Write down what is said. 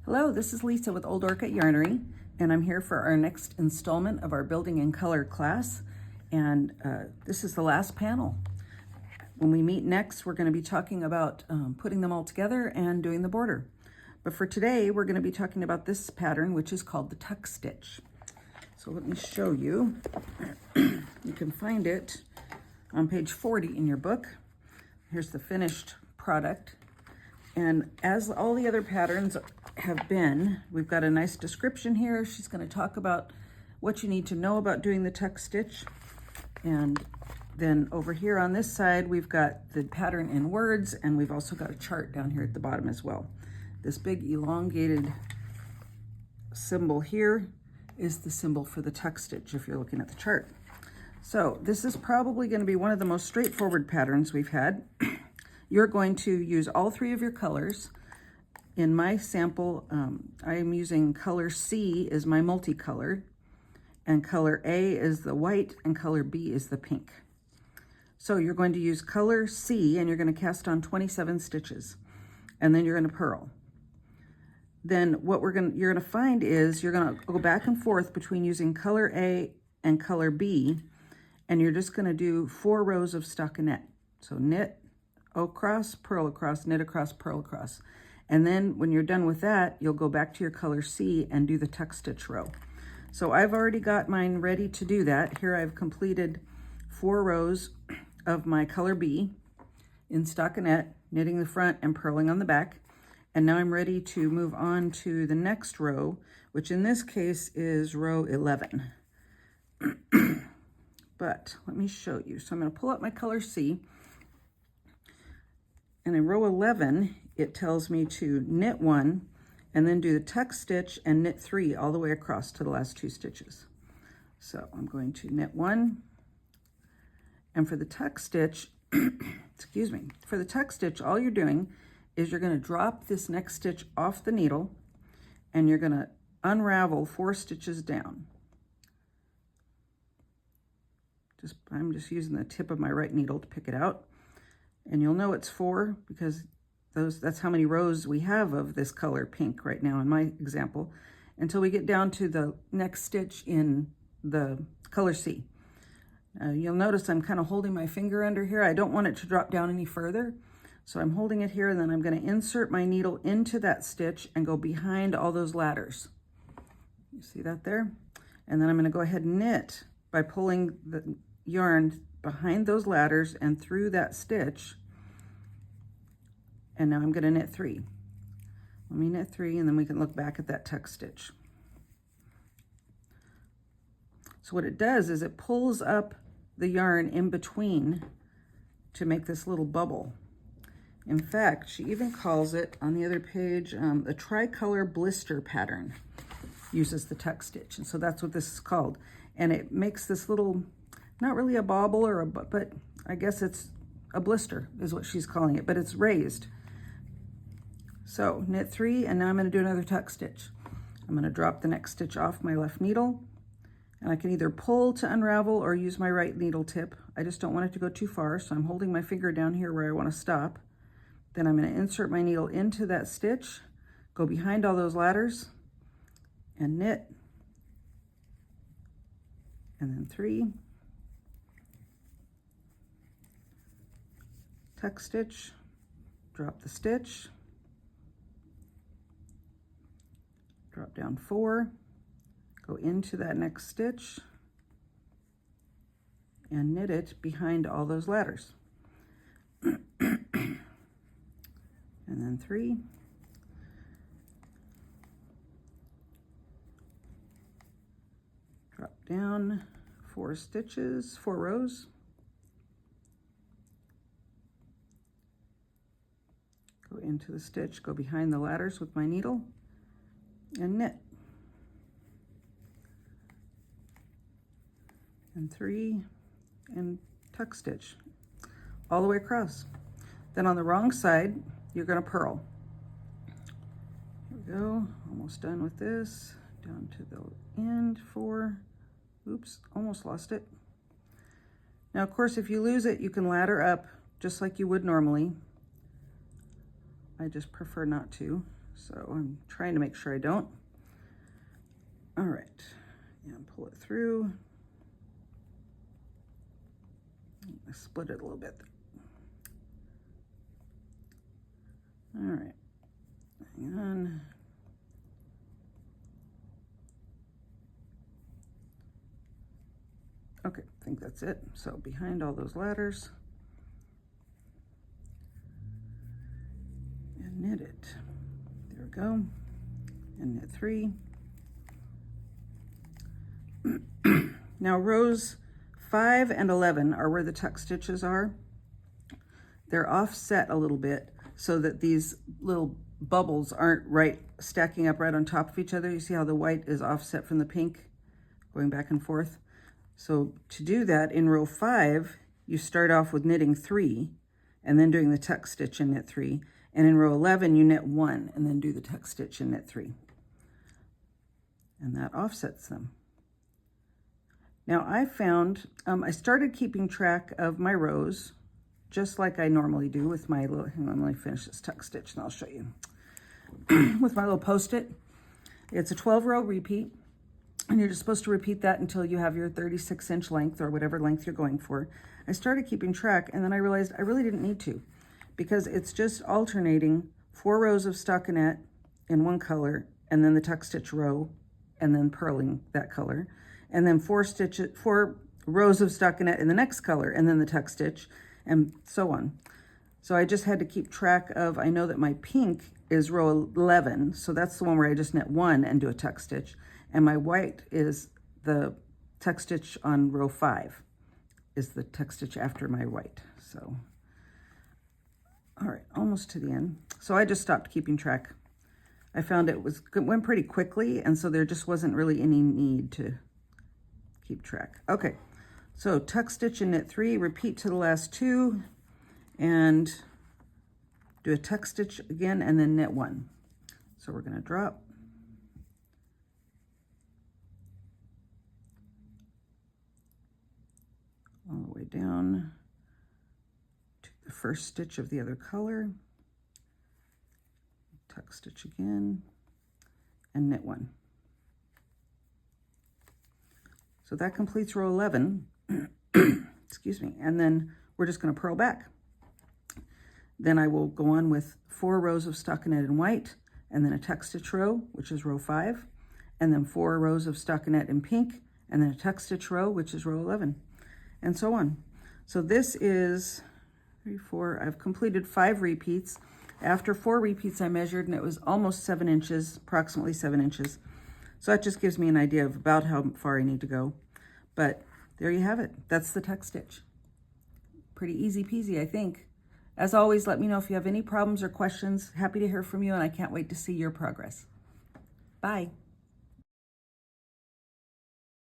Hello, this is Lisa with Old Orchid Yarnery, and I'm here for our next installment of our Building in Color class, and this is the last panel. When we meet next, we're going to be talking about putting them all together and doing the border. But for today, we're going to be talking about this pattern, which is called the tuck stitch. So let me show you. You can find it on page 40 in your book. Here's the finished product. And as all the other patterns have been, we've got a nice description here. She's going to talk about what you need to know about doing the tuck stitch. And then over here on this side, we've got the pattern in words, and we've also got a chart down here at the bottom as well. This big elongated symbol here is the symbol for the tuck stitch if you're looking at the chart. So this is probably going to be one of the most straightforward patterns we've had. You're going to use all three of your colors. In my sample, I am using color C is my multicolored, and color A is the white, and color B is the pink. So you're going to use color C, and you're going to cast on 27 stitches, and then you're going to purl. Then what you're going to find is you're going to go back and forth between using color A and color B, and you're just going to do 4 rows of stockinette. So knit across, purl across, knit across, purl across. And then when you're done with that, you'll go back to your color C and do the tuck stitch row. So I've already got mine ready to do that. Here I've completed 4 rows of my color B in stockinette, knitting the front and purling on the back. And now I'm ready to move on to the next row, which in this case is row 11. But let me show you. So I'm going to pull up my color C. And in row 11, it tells me to knit 1 and then do the tuck stitch and knit 3 all the way across to the last 2 stitches. So I'm going to knit 1. And for the tuck stitch, excuse me, for the tuck stitch, all you're doing is you're going to drop this next stitch off the needle and you're going to unravel 4 stitches down. I'm just using the tip of my right needle to pick it out. And you'll know it's 4 because that's how many rows we have of this color pink right now in my example, until we get down to the next stitch in the color C. You'll notice I'm kind of holding my finger under here. I don't want it to drop down any further. So I'm holding it here, and then I'm going to insert my needle into that stitch and go behind all those ladders. You see that there? And then I'm going to go ahead and knit by pulling the yarn behind those ladders and through that stitch. And now I'm going to knit 3. Let me knit 3, and then we can look back at that tuck stitch. So what it does is it pulls up the yarn in between to make this little bubble. In fact, she even calls it on the other page, a tricolor blister pattern uses the tuck stitch. And so that's what this is called. And it makes this little, not really a bobble but I guess it's a blister is what she's calling it, but it's raised. So knit 3, and now I'm going to do another tuck stitch. I'm going to drop the next stitch off my left needle, and I can either pull to unravel or use my right needle tip. I just don't want it to go too far, so I'm holding my finger down here where I want to stop. Then I'm going to insert my needle into that stitch, go behind all those ladders, and knit, and then 3, tuck stitch, drop the stitch, drop down 4, go into that next stitch, and knit it behind all those ladders. And then 3, drop down 4 stitches, 4 rows, go into the stitch, go behind the ladders with my needle, and knit. And 3, and tuck stitch all the way across. Then on the wrong side, you're going to purl. Here we go, almost done with this. Down to the end, 4. Oops, almost lost it. Now, of course, if you lose it, you can ladder up just like you would normally. I just prefer not to. So I'm trying to make sure I don't. All right, and pull it through. I split it a little bit. All right, hang on. Okay, I think that's it. So behind all those ladders, and knit it. There we go, and knit 3. Now rows 5 and 11 are where the tuck stitches are. They're offset a little bit so that these little bubbles aren't stacking up right on top of each other. You see how the white is offset from the pink, going back and forth? So to do that, in row 5, you start off with knitting 3 and then doing the tuck stitch and knit 3. And in row 11, you knit 1 and then do the tuck stitch and knit 3. And that offsets them. Now I found, I started keeping track of my rows just like I normally do with my little, hang on, let me finish this tuck stitch and I'll show you. With my little Post-it. It's a 12-row repeat. And you're just supposed to repeat that until you have your 36-inch length or whatever length you're going for. I started keeping track and then I realized I really didn't need to because it's just alternating 4 rows of stockinette in one color and then the tuck stitch row and then purling that color. And then 4 rows of stockinette in the next color and then the tuck stitch and so on. So I just had to keep track of, I know that my pink is row 11, so that's the one where I just knit 1 and do a tuck stitch. And my white is the tuck stitch on row 5, is the tuck stitch after my white. So, all right, almost to the end. So I just stopped keeping track. I found it went pretty quickly, and so there just wasn't really any need to keep track. Okay, so tuck stitch and knit 3, repeat to the last 2, and do a tuck stitch again, and then knit 1. So we're gonna drop. All the way down to the first stitch of the other color, tuck stitch again, and knit 1. So that completes row 11, excuse me, and then we're just going to purl back. Then I will go on with 4 rows of stockinette in white, and then a tuck stitch row, which is row 5, and then 4 rows of stockinette in pink, and then a tuck stitch row, which is row 11. And so on. So this is 3, 4, I've completed 5 repeats. After 4 repeats I measured and it was almost 7 inches, approximately 7 inches. So that just gives me an idea of about how far I need to go. But there you have it. That's the tuck stitch. Pretty easy peasy, I think. As always, let me know if you have any problems or questions. Happy to hear from you and I can't wait to see your progress. Bye.